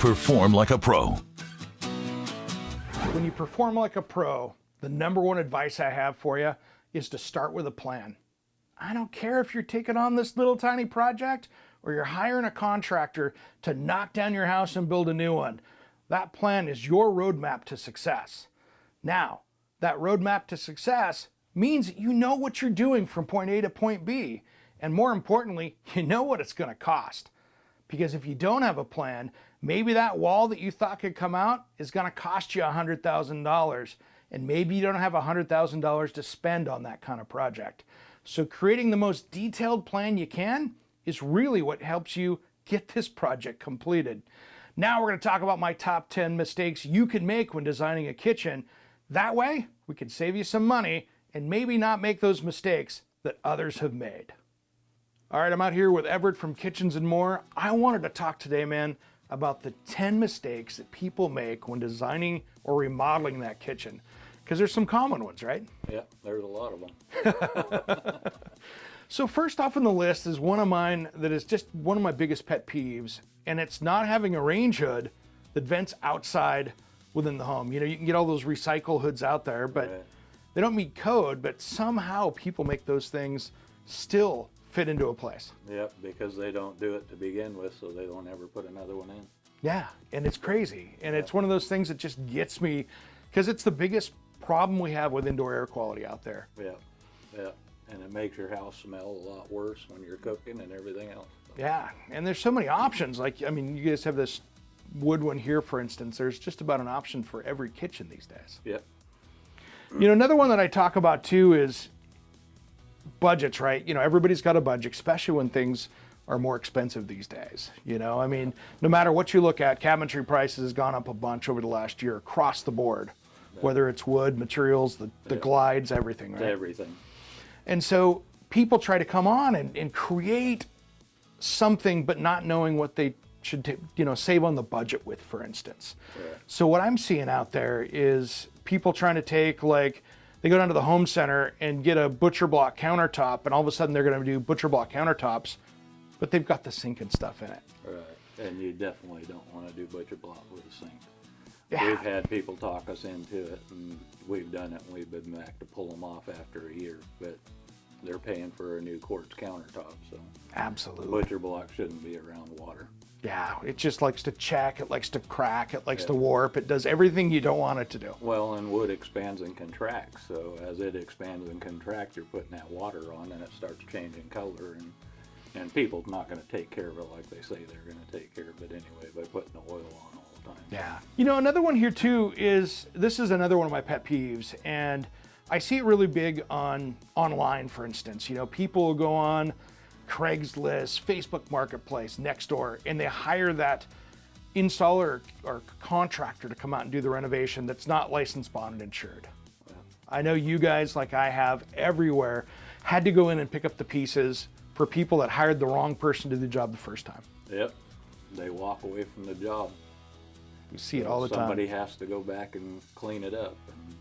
Perform like a pro. When you perform like a pro, the number one advice I have for you is to start with a plan. I don't care if you're taking on this little tiny project or you're hiring a contractor to knock down your house and build a new one. That plan is your roadmap to success. Now, that roadmap to success means you know what you're doing from point A to point B. And more importantly, you know what it's going to cost. Because if you don't have a plan, maybe that wall that you thought could come out is going to cost you $100,000. And maybe you don't have $100,000 to spend on that kind of project. So creating the most detailed plan you can is really what helps you get this project completed. Now we're going to talk about my top 10 mistakes you can make when designing a kitchen. That way, we can save you some money and maybe not make those mistakes that others have made. All right, I'm out here with Everett from Kitchens and More. I wanted to talk today, man, about the 10 mistakes that people make when designing or remodeling that kitchen. Because there's some common ones, right? Yeah, there's a lot of them. So first off on the list is one of mine that is just one of my biggest pet peeves, and it's not having a range hood that vents outside within the home. You know, you can get all those recycle hoods out there, but Right. they don't meet code, but somehow people make those things still fit into a place. Yep, because they don't do it to begin with, so they don't ever put another one in. Yeah, and it's crazy. And it's one of those things that just gets me, because it's the biggest problem we have with indoor air quality out there. Yeah, yeah, and it makes your house smell a lot worse when you're cooking and everything else. Yeah, and there's so many options. Like, I mean, you guys have this wood one here, for instance. There's just about an option for every kitchen these days. Yep. You know, another one that I talk about too is budgets, right? You know, everybody's got a budget, especially when things are more expensive these days. You know, I mean, no matter what you look at, cabinetry prices has gone up a bunch over the last year across the board, whether it's wood, materials, the glides, everything, right? Everything. And so people try to come on and create something, but not knowing what they should, save on the budget with, for instance. Right. So what I'm seeing out there is people trying to take, like, they go down to the home center and get a butcher block countertop, and all of a sudden they're going to do butcher block countertops, but they've got the sink and stuff in it. Right, and you definitely don't want to do butcher block with a sink. Yeah. We've had people talk us into it, and we've done it, and we've been back to pull them off after a year, but they're paying for a new quartz countertop, so Absolutely. butcher block shouldn't be around water. Yeah, it just likes to check, it likes to crack, it likes to warp, it does everything you don't want it to do. Well, and wood expands and contracts, so as it expands and contracts, you're putting that water on, and it starts changing color, and people's not going to take care of it like they say they're going to take care of it anyway by putting the oil on all the time. Yeah. You know, another one here too is, this is another one of my pet peeves, and I see it really big online, for instance. You know, people will go on Craigslist, Facebook Marketplace, Nextdoor, and they hire that installer or contractor to come out and do the renovation that's not licensed, bonded, insured. Yeah. I know you guys, like I have everywhere, had to go in and pick up the pieces for people that hired the wrong person to do the job the first time. Yep, they walk away from the job. You see it all the time. Somebody has to go back and clean it up. And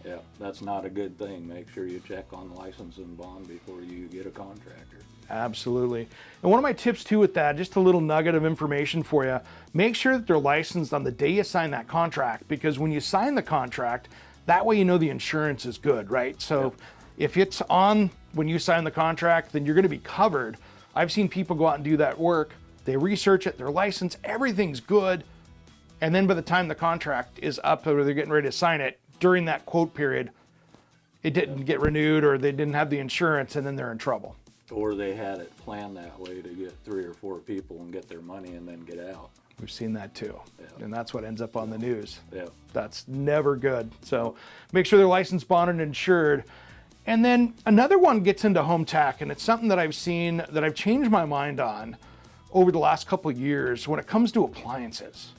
yeah, that's not a good thing. Make sure you check on license and bond before you get a contractor. Absolutely. And one of my tips too with that, just a little nugget of information for you, make sure that they're licensed on the day you sign that contract, because when you sign the contract, that way you know the insurance is good, right? So if it's on when you sign the contract, then you're going to be covered. I've seen people go out and do that work, they research it, they're licensed, everything's good, and then by the time the contract is up or they're getting ready to sign it, during that quote period, it didn't get renewed or they didn't have the insurance, and then they're in trouble. Or they had it planned that way to get 3 or 4 people and get their money and then get out. We've seen that too. Yeah. And that's what ends up on the news. Yeah. That's never good. So make sure they're licensed, bonded, and insured. And then another one gets into home tech, and it's something that I've seen that I've changed my mind on over the last couple of years when it comes to appliances.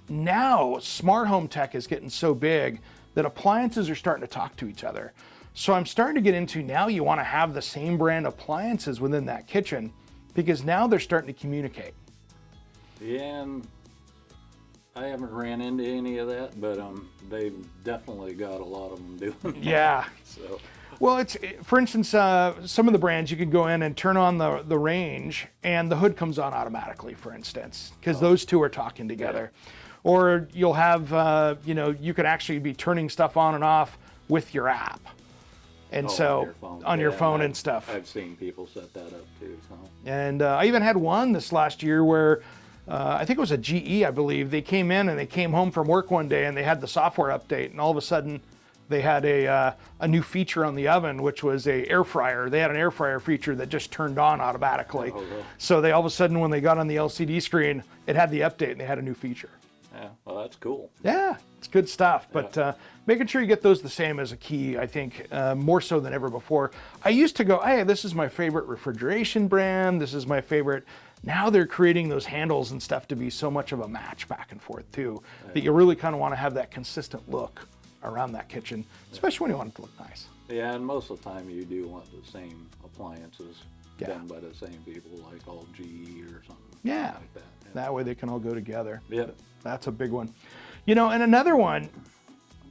Now, smart home tech is getting so big that appliances are starting to talk to each other. So I'm starting to get into, now you want to have the same brand appliances within that kitchen, because now they're starting to communicate. Yeah, and I haven't ran into any of that, but they've definitely got a lot of them doing that. Yeah. So Well, for instance, some of the brands you could go in and turn on the range and the hood comes on automatically, for instance, because those two are talking together. Yeah. Or you'll have, you can actually be turning stuff on and off with your app. And on your phone and stuff. I've seen people set that up too. So. And I even had one this last year where I think it was a GE, I believe. They came in and they came home from work one day and they had the software update, and all of a sudden they had a new feature on the oven, which was a air fryer. They had an air fryer feature that just turned on automatically. Oh, really? So they all of a sudden, when they got on the LCD screen, it had the update and they had a new feature. Yeah, well, that's cool. Yeah, it's good stuff. But making sure you get those the same is a key, I think, more so than ever before. I used to go, hey, this is my favorite refrigeration brand. This is my favorite. Now they're creating those handles and stuff to be so much of a match back and forth, too, that you really kind of want to have that consistent look around that kitchen, especially when you want it to look nice. Yeah, and most of the time you do want the same appliances done by the same people, like all GE or something. Yeah, like that. That way they can all go together. Yeah. That's a big one. And another one,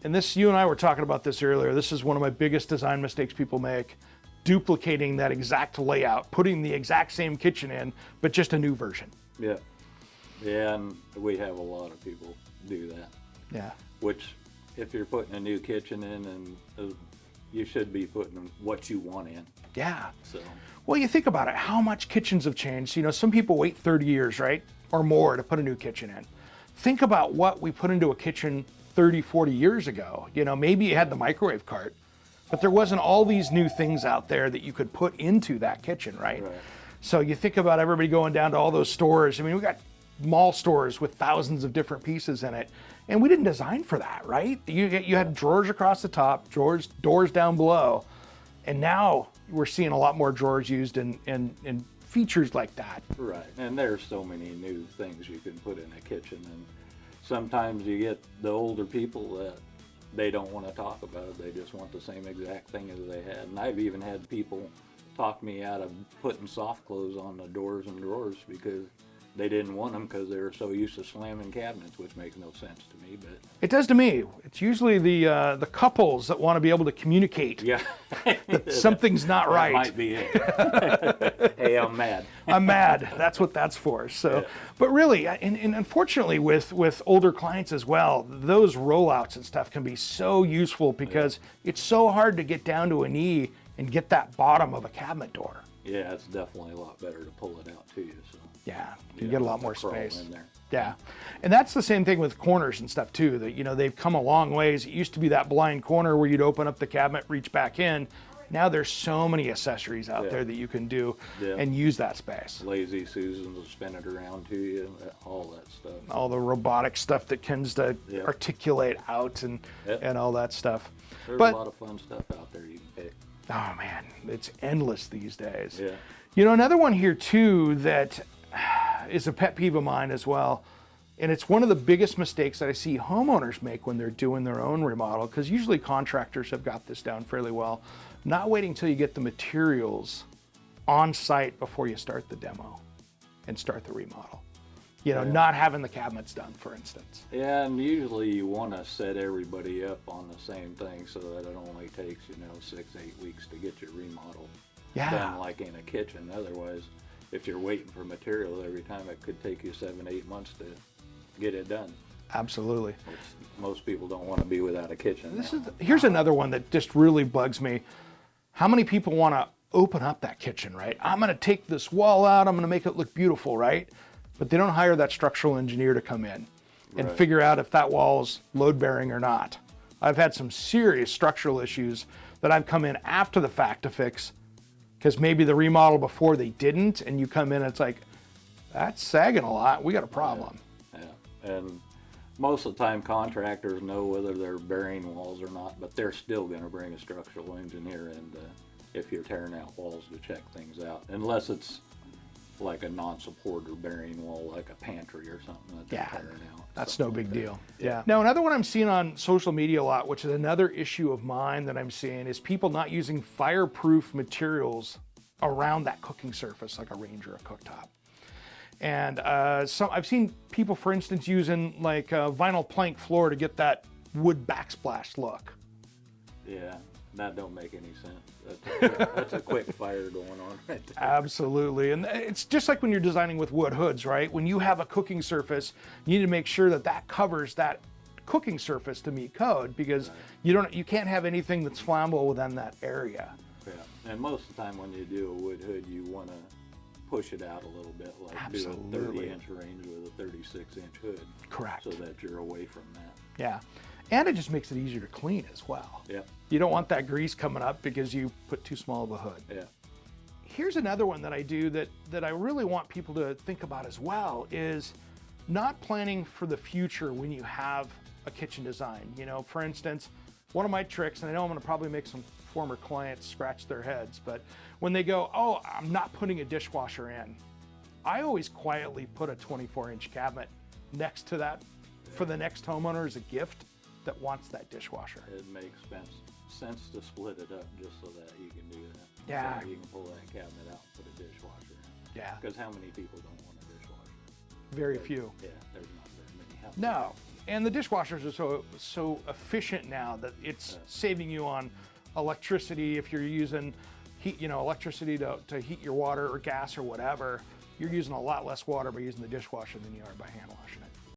and this, you and I were talking about this earlier, this is one of my biggest design mistakes people make, duplicating that exact layout, putting the exact same kitchen in, but just a new version. Yeah. Yeah, and we have a lot of people do that. Yeah. Which, if you're putting a new kitchen in, and you should be putting what you want in. Yeah. So. Well, you think about it, how much kitchens have changed. Some people wait 30 years, right? Or more to put a new kitchen in. Think about what we put into a kitchen 30, 40 years ago. Maybe you had the microwave cart, but there wasn't all these new things out there that you could put into that kitchen, right? So you think about everybody going down to all those stores. I mean, we got mall stores with thousands of different pieces in it, and we didn't design for that, right? You had drawers across the top, doors down below, and now we're seeing a lot more drawers used in features like that. Right, and there's so many new things you can put in a kitchen, and sometimes you get the older people that they don't want to talk about it. They just want the same exact thing as they had. And I've even had people talk me out of putting soft close on the doors and drawers because they didn't want them because they were so used to slamming cabinets, which makes no sense to me. But it does to me. It's usually the couples that want to be able to communicate that something's not right. That might be it. Hey, I'm mad. I'm mad. That's what that's for. So, but really, and unfortunately with older clients as well, those rollouts and stuff can be so useful because it's so hard to get down to a knee and get that bottom of a cabinet door. Yeah, it's definitely a lot better to pull it out to you. So. Yeah, you get a lot more space. In there. Yeah, and that's the same thing with corners and stuff too. That they've come a long ways. It used to be that blind corner where you'd open up the cabinet, reach back in. Now there's so many accessories out there that you can do and use that space. Lazy Susans will spin it around to you, all that stuff. All the robotic stuff that tends to articulate out and all that stuff. There's a lot of fun stuff out there you can pick. Oh man, it's endless these days. Yeah. Another one here too that is a pet peeve of mine as well, and it's one of the biggest mistakes that I see homeowners make when they're doing their own remodel, because usually contractors have got this down fairly well, not waiting until you get the materials on site before you start the demo and start the remodel. Not having the cabinets done, for instance. Yeah, and usually you want to set everybody up on the same thing so that it only takes 6-8 weeks to get your remodel done, like in a kitchen. Otherwise, if you're waiting for material every time, it could take you 7-8 months to get it done. Absolutely. Which most people don't want to be without a kitchen. Here's another one that just really bugs me. How many people want to open up that kitchen, right? I'm going to take this wall out, I'm going to make it look beautiful, right? But they don't hire that structural engineer to come in and figure out if that wall is load bearing or not. I've had some serious structural issues that I've come in after the fact to fix, because maybe the remodel before they didn't, and you come in and it's like, that's sagging a lot, we got a problem. Yeah. And most of the time contractors know whether they're burying walls or not, but they're still going to bring a structural engineer in if you're tearing out walls to check things out, unless it's like a non-supporter bearing wall, like a pantry or something that they're tearing out. That's no big deal. Yeah. Now, another one I'm seeing on social media a lot, which is another issue of mine that I'm seeing, is people not using fireproof materials around that cooking surface, like a range or a cooktop. And I've seen people, for instance, using like a vinyl plank floor to get that wood backsplash look. Yeah, That don't make any sense. That's a quick fire going on right there. Absolutely. And it's just like when you're designing with wood hoods, right? When you have a cooking surface, you need to make sure that that covers that cooking surface to meet code, because you can't have anything that's flammable within that area. Yeah. And most of the time when you do a wood hood, you want to push it out a little bit, like Absolutely. do a 30-inch range with a 36-inch hood. Correct. So that you're away from that. Yeah. And it just makes it easier to clean as well. Yeah. You don't want that grease coming up because you put too small of a hood. Yeah. Here's another one that I do that I really want people to think about as well, is not planning for the future when you have a kitchen design. You know, for instance, one of my tricks, and I know I'm going to probably make some former clients scratch their heads, but when they go, oh, I'm not putting a dishwasher in, I always quietly put a 24-inch cabinet next to that for the next homeowner as a gift that wants that dishwasher. It makes sense to split it up just so that you can do that. Yeah. So you can pull that cabinet out and put a dishwasher in. Yeah. Because how many people don't want a dishwasher? Very few. Yeah, there's not very many. How No. And the dishwashers are so efficient now that it's saving you on electricity. If you're using heat, electricity to heat your water or gas or whatever, you're using a lot less water by using the dishwasher than you are by hand washing it.